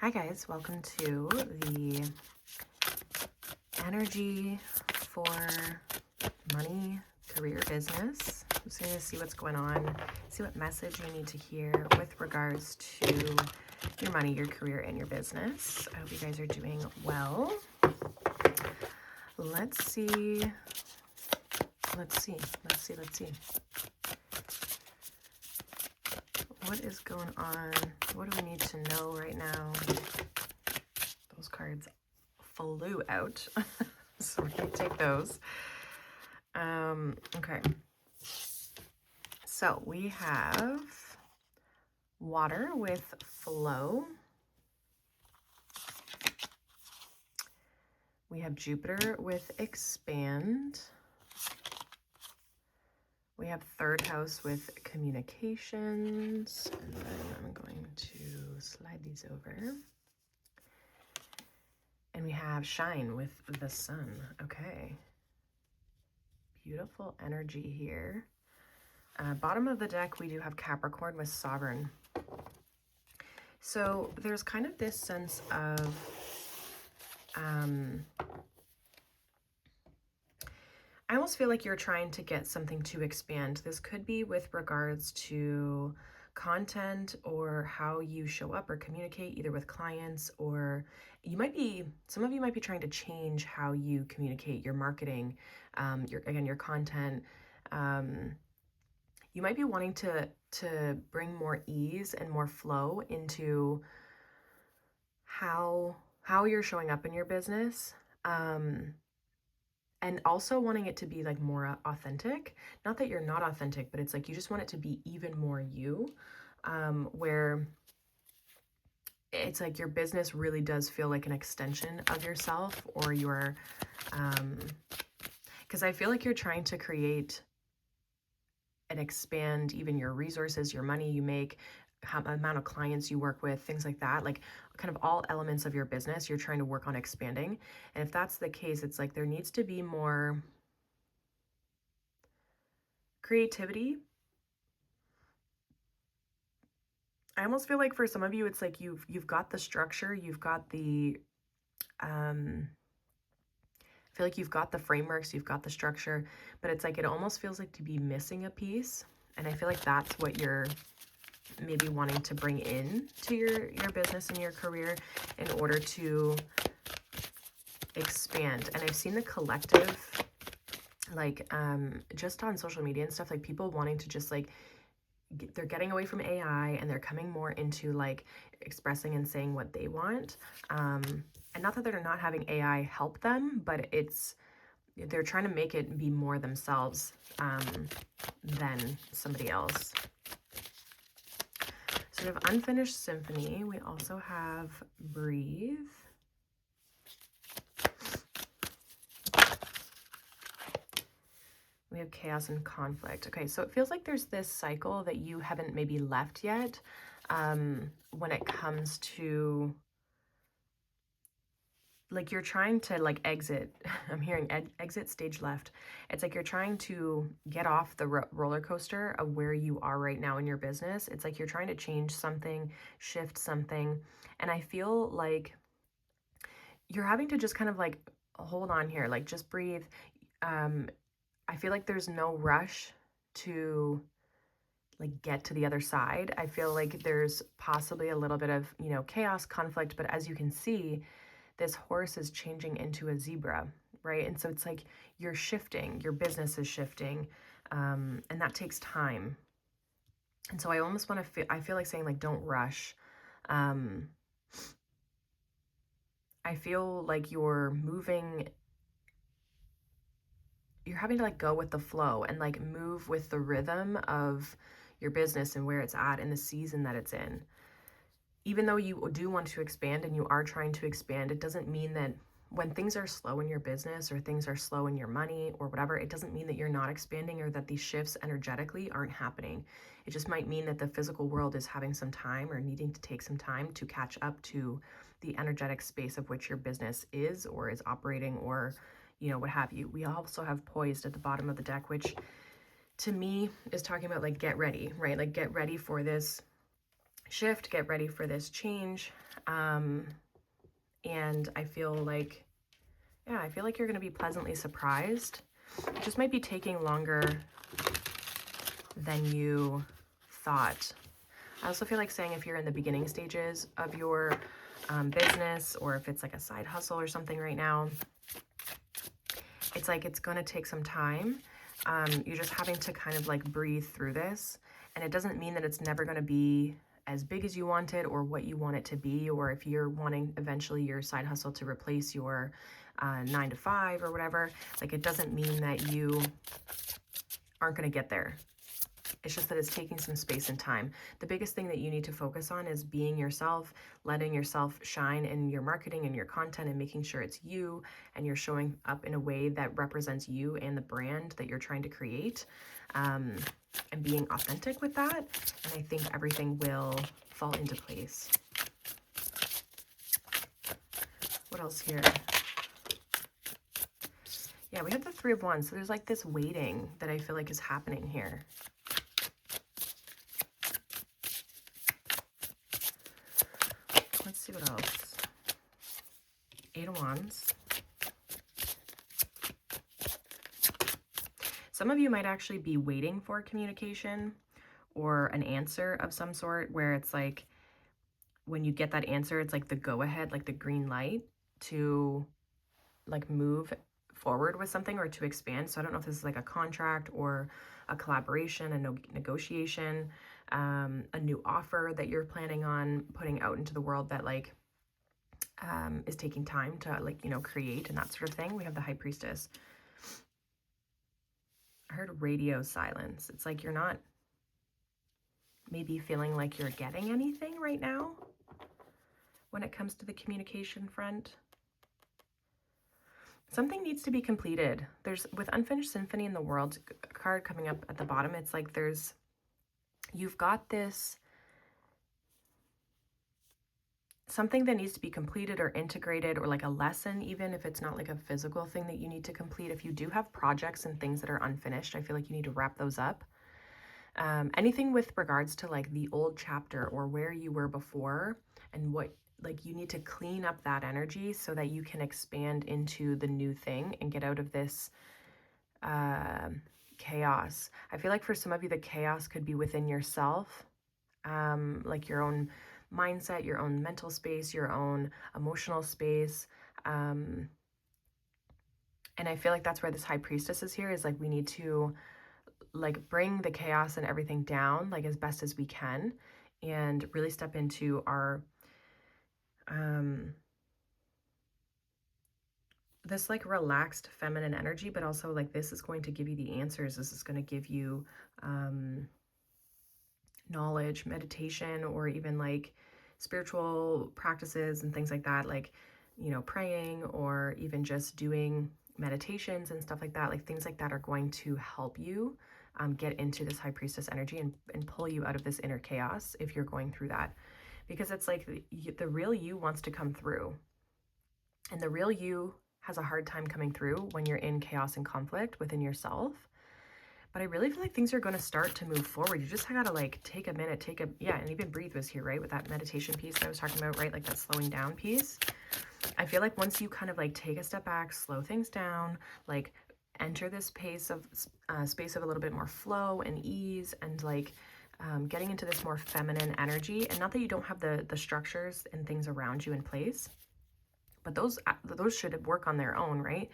Hi guys, welcome to the energy for money, career, business. I'm just going to see what's going on, see what message you need to hear with regards to your money, your career, and your business. I hope you guys are doing well. Let's see. What is going on? What do we need to know right now? Those cards flew out, so we're going to take those. Okay. So we have water with flow. We have Jupiter with expand. We have third house with communications. And then I'm going to slide these over. And we have shine with the sun. Okay. Beautiful energy here. Bottom of the deck, we do have Capricorn with sovereign. So there's kind of this sense of I almost feel like you're trying to get something to expand. This could be with regards to content or how you show up or communicate either with clients, or some of you might be trying to change how you communicate your marketing, your content. You might be wanting to bring more ease and more flow into how you're showing up in your business. And also wanting it to be like more authentic. Not that you're not authentic, but it's like you just want it to be even more you, where it's like your business really does feel like an extension of yourself, or your, because I feel like you're trying to create and expand even your resources, your money you make, amount of clients you work with, things like that, like kind of all elements of your business you're trying to work on expanding. And if that's the case, it's like there needs to be more creativity. I almost feel like for some of you, it's like you've got the structure, you've got the I feel like you've got the frameworks, you've got the structure, but it's like it almost feels like to be missing a piece. And I feel like that's what you're maybe wanting to bring in to your business and your career in order to expand. And I've seen the collective, like just on social media and stuff, like people wanting to just like they're getting away from AI and they're coming more into like expressing and saying what they want. And not that they're not having AI help them, but they're trying to make it be more themselves than somebody else. So we have Unfinished Symphony. We also have Breathe. We have Chaos and Conflict. Okay, so it feels like there's this cycle that you haven't maybe left yet when it comes to, like, you're trying to like exit. I'm hearing exit stage left. It's like you're trying to get off the roller coaster of where you are right now in your business. It's like you're trying to change something, shift something. And I feel like you're having to just kind of like hold on here, like just breathe. I feel like there's no rush to like get to the other side. I feel like there's possibly a little bit of, chaos, conflict, but as you can see, this horse is changing into a zebra, right? And so it's like you're shifting, your business is shifting, and that takes time. And so I almost want to I feel like saying like, don't rush. I feel like you're having to like go with the flow and like move with the rhythm of your business and where it's at in the season that it's in. Even though you do want to expand and you are trying to expand, it doesn't mean that when things are slow in your business or things are slow in your money or whatever, it doesn't mean that you're not expanding or that these shifts energetically aren't happening. It just might mean that the physical world is having some time or needing to take some time to catch up to the energetic space of which your business is or is operating, or what have you. We also have Poised at the bottom of the deck, which to me is talking about like get ready, right? Like get ready for this shift, get ready for this change. And I feel like, yeah, I feel like you're going to be pleasantly surprised. It just might be taking longer than you thought. I also feel like saying if you're in the beginning stages of your business, or if it's like a side hustle or something right now, it's like it's going to take some time. You're just having to kind of like breathe through this. And it doesn't mean that it's never going to be as big as you want it or what you want it to be, or if you're wanting eventually your side hustle to replace your 9 to 5 or whatever. Like, it doesn't mean that you aren't going to get there. It's just that it's taking some space and time. The biggest thing that you need to focus on is being yourself, letting yourself shine in your marketing and your content, and making sure it's you and you're showing up in a way that represents you and the brand that you're trying to create, and being authentic with that. And I think everything will fall into place. What else here? Yeah, we have the 3 of Wands. So there's like this waiting that I feel like is happening here. Let's see what else. 8 of Wands. Some of you might actually be waiting for communication or an answer of some sort, where it's like when you get that answer, it's like the go ahead, like the green light to like move forward with something or to expand. So I don't know if this is like a contract or a collaboration, a negotiation, a new offer that you're planning on putting out into the world that like is taking time to like, you know, create and that sort of thing. We have the High Priestess. I heard radio silence. It's like you're not maybe feeling like you're getting anything right now when it comes to the communication front. Something needs to be completed. There's, with Unfinished Symphony in the World card coming up at the bottom, it's like you've got this, something that needs to be completed or integrated, or like a lesson, even if it's not like a physical thing that you need to complete. If you do have projects and things that are unfinished, I feel like you need to wrap those up. Anything with regards to like the old chapter or where you were before, and what, like, you need to clean up that energy so that you can expand into the new thing and get out of this chaos. I feel like for some of you, the chaos could be within yourself, like your own mindset, your own mental space, your own emotional space. And I feel like that's where this High Priestess is here, is like we need to like bring the chaos and everything down like as best as we can, and really step into our this like relaxed feminine energy, but also like this is going to give you the answers. This is going to give you knowledge, meditation, or even like spiritual practices and things like that, like, you know, praying or even just doing meditations and stuff like that. Like things like that are going to help you get into this High Priestess energy and pull you out of this inner chaos if you're going through that. Because it's like the real you wants to come through, and the real you has a hard time coming through when you're in chaos and conflict within yourself. But I really feel like things are going to start to move forward. You just gotta like take a minute, and even breathe was here, right? With that meditation piece that I was talking about, right? Like that slowing down piece. I feel like once you kind of like take a step back, slow things down, like enter this space of a little bit more flow and ease, and like getting into this more feminine energy. And not that you don't have the structures and things around you in place, but those should work on their own, right?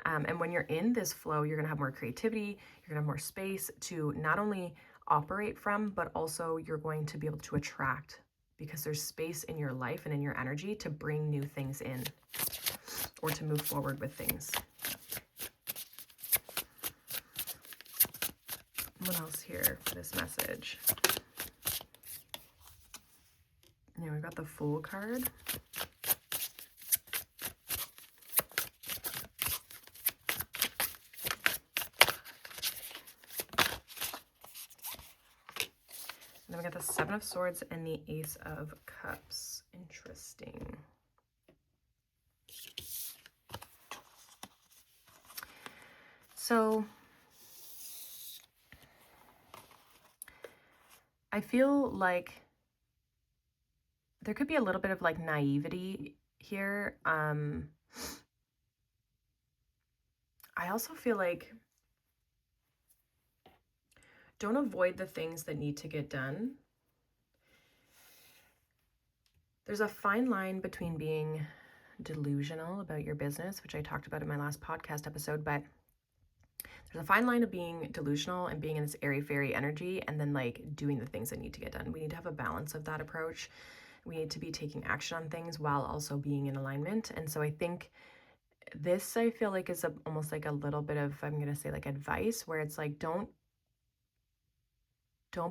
And when you're in this flow, you're gonna have more creativity, you're gonna have more space to not only operate from, but also you're going to be able to attract, because there's space in your life and in your energy to bring new things in or to move forward with things. What else here for this message? Yeah, we've got the Fool card. And then we got the Seven of Swords and the Ace of Cups. Interesting. So I feel like there could be a little bit of like naivety here. I also feel like don't avoid the things that need to get done. There's a fine line between being delusional about your business, which I talked about in my last podcast episode, but there's a fine line of being delusional and being in this airy-fairy energy and then like doing the things that need to get done. We need to have a balance of that approach. We need to be taking action on things while also being in alignment. And so I think this, I feel like, is almost like a little bit of, I'm going to say like advice, where it's like, don't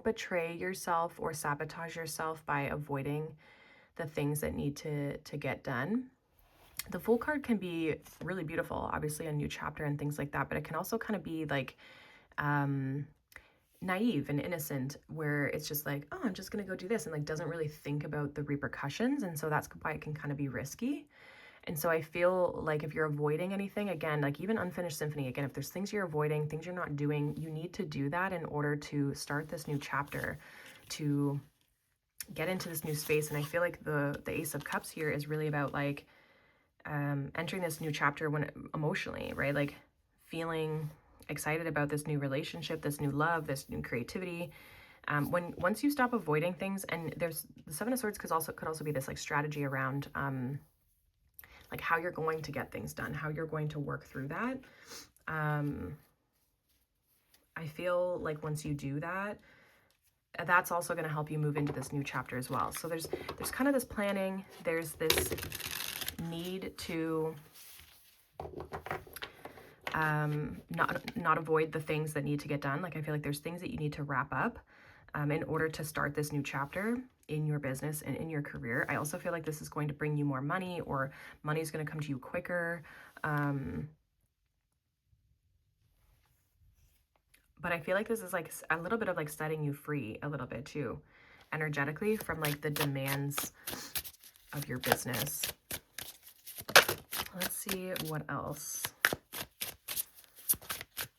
betray yourself or sabotage yourself by avoiding the things that need to get done. The Fool card can be really beautiful, obviously a new chapter and things like that, but it can also kind of be like naive and innocent, where it's just like, oh, I'm just gonna go do this, and like doesn't really think about the repercussions. And so that's why it can kind of be risky. And so I feel like if you're avoiding anything, again, like even Unfinished Symphony, again, if there's things you're avoiding, things you're not doing, you need to do that in order to start this new chapter, to get into this new space. And I feel like the Ace of Cups here is really about like entering this new chapter when emotionally, right? Like feeling excited about this new relationship, this new love, this new creativity. Once you stop avoiding things, and there's the Seven of Swords could also be this like strategy around like how you're going to get things done, how you're going to work through that. I feel like once you do that, that's also going to help you move into this new chapter as well. So there's kind of this planning, there's this need to not avoid the things that need to get done. Like I feel like there's things that you need to wrap up in order to start this new chapter in your business and in your career. I also feel like this is going to bring you more money, or money is going to come to you quicker. But I feel like this is like a little bit of like setting you free a little bit too, energetically, from like the demands of your business. Let's see what else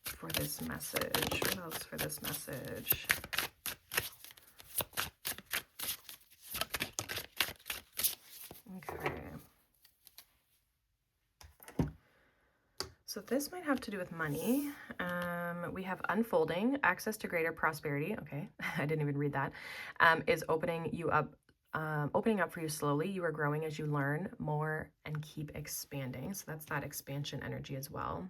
for this message. What else for this message? Okay. So this might have to do with money. We have unfolding, access to greater prosperity. Okay, I didn't even read that. Is opening up for you slowly. You are growing as you learn more and keep expanding. So that's that expansion energy as well.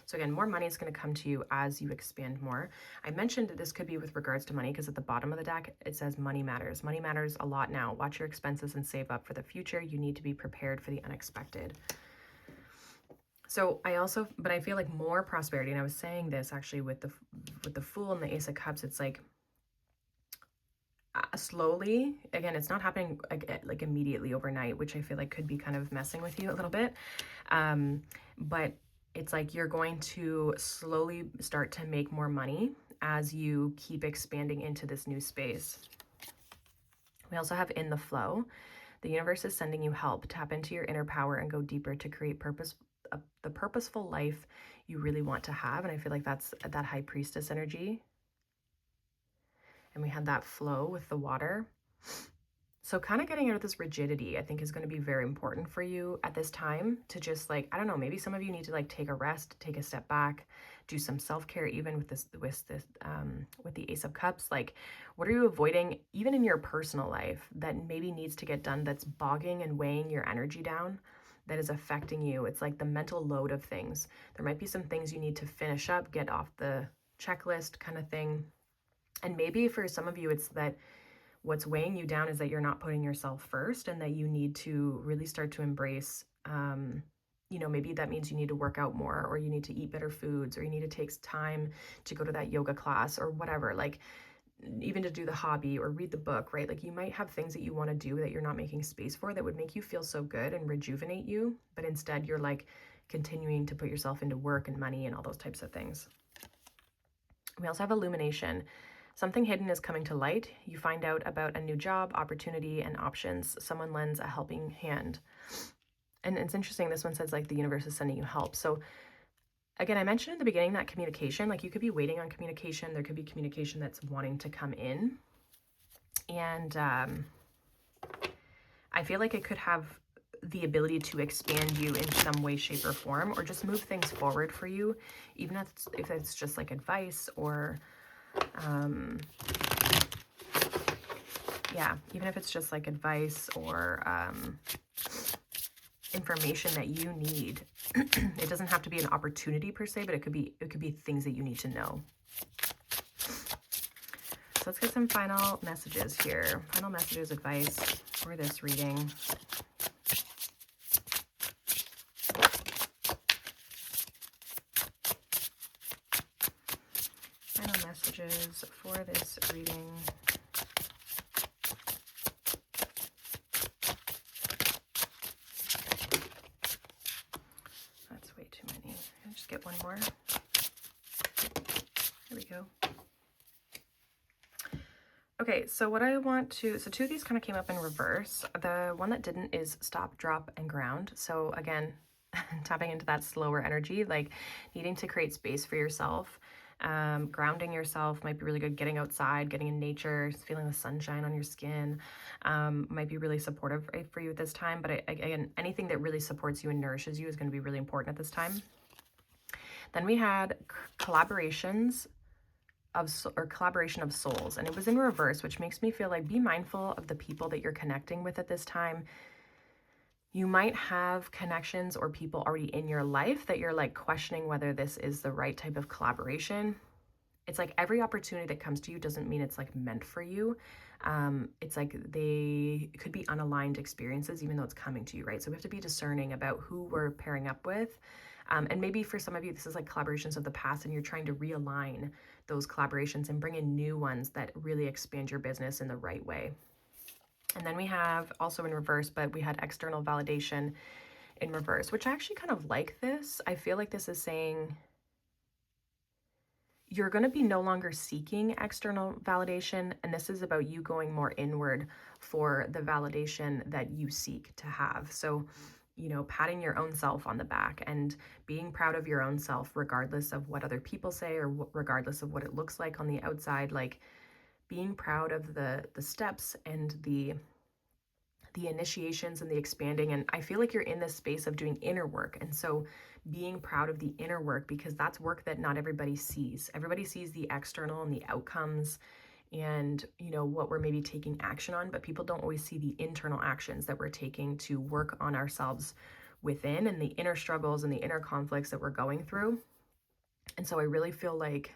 So again, more money is going to come to you as you expand more. I mentioned that this could be with regards to money because at the bottom of the deck, it says money matters. Money matters a lot now. Watch your expenses and save up for the future. You need to be prepared for the unexpected. So but I feel like more prosperity, and I was saying this actually with the Fool and the Ace of Cups, it's like slowly, again, it's not happening like immediately overnight, which I feel like could be kind of messing with you a little bit. But it's like you're going to slowly start to make more money as you keep expanding into this new space. We also have in the flow. The universe is sending you help. Tap into your inner power and go deeper to create the purposeful life you really want to have. And I feel like that's that High Priestess energy. And we had that flow with the water. So kind of getting out of this rigidity, I think, is going to be very important for you at this time, to just like, I don't know, maybe some of you need to like take a rest, take a step back, do some self-care, even with the Ace of Cups. Like, what are you avoiding even in your personal life that maybe needs to get done, that's bogging and weighing your energy down, that is affecting you? It's like the mental load of things. There might be some things you need to finish up, get off the checklist kind of thing. And maybe for some of you, it's that what's weighing you down is that you're not putting yourself first, and that you need to really start to embrace, maybe that means you need to work out more, or you need to eat better foods, or you need to take time to go to that yoga class or whatever, like even to do the hobby or read the book, right? Like you might have things that you want to do that you're not making space for, that would make you feel so good and rejuvenate you, but instead you're like continuing to put yourself into work and money and all those types of things. We also have illumination. Something hidden is coming to light. You find out about a new job, opportunity, and options. Someone lends a helping hand. And it's interesting, this one says like the universe is sending you help. So again, I mentioned in the beginning that communication, like you could be waiting on communication. There could be communication that's wanting to come in. And I feel like it could have the ability to expand you in some way, shape, or form, or just move things forward for you, even if it's just like advice or, yeah, even if it's just like advice or information that you need. It doesn't have to be an opportunity per se, but it could be things that you need to know. So let's get some final messages here. Final messages, advice for this reading. Final messages for this reading. That's way too many. I'll just get one more. There we go. Okay, so what I want to, so two of these kind of came up in reverse. The one that didn't is stop, drop, and ground. So again, tapping into that slower energy, like needing to create space for yourself. Grounding yourself might be really good. Getting outside, getting in nature, feeling the sunshine on your skin might be really supportive for you at this time. But again, anything that really supports you and nourishes you is going to be really important at this time. Then we had collaboration of souls, and it was in reverse, which makes me feel like be mindful of the people that you're connecting with at this time. You might have connections or people already in your life that you're like questioning whether this is the right type of collaboration. It's like every opportunity that comes to you doesn't mean it's like meant for you. It's like they could be unaligned experiences, even though it's coming to you, right? So we have to be discerning about who we're pairing up with. And maybe for some of you, this is like collaborations of the past, and you're trying to realign those collaborations and bring in new ones that really expand your business in the right way. And then we have also in reverse, but we had external validation in reverse, which I actually kind of like this. I feel like this is saying you're going to be no longer seeking external validation, and this is about you going more inward for the validation that you seek to have. So, you know, patting your own self on the back and being proud of your own self, regardless of what other people say or regardless of what it looks like on the outside, like being proud of the steps and the initiations and the expanding. And I feel like you're in this space of doing inner work. And so being proud of the inner work, because that's work that not everybody sees. Everybody sees the external and the outcomes and, you know, what we're maybe taking action on, but people don't always see the internal actions that we're taking to work on ourselves within, and the inner struggles and the inner conflicts that we're going through. And so I really feel like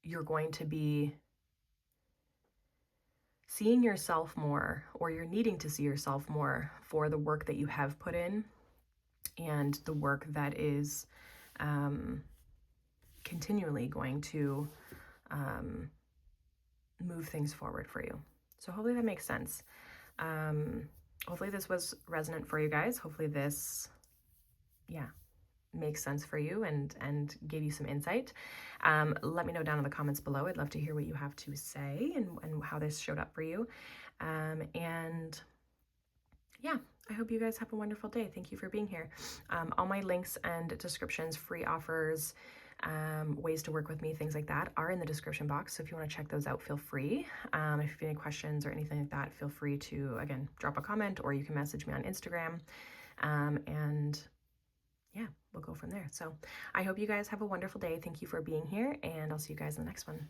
you're going to be seeing yourself more, or you're needing to see yourself more for the work that you have put in and the work that is continually going to move things forward for you. So hopefully that makes sense. Hopefully this was resonant for you guys. Hopefully this, makes sense for you and gave you some insight. Let me know down in the comments below. I'd love to hear what you have to say and how this showed up for you. And yeah, I hope you guys have a wonderful day. Thank you for being here. All my links and descriptions, free offers, ways to work with me, things like that are in the description box. So if you want to check those out, feel free. If you have any questions or anything like that, feel free to, again, drop a comment, or you can message me on Instagram. And yeah, we'll go from there. So I hope you guys have a wonderful day. Thank you for being here, and I'll see you guys in the next one.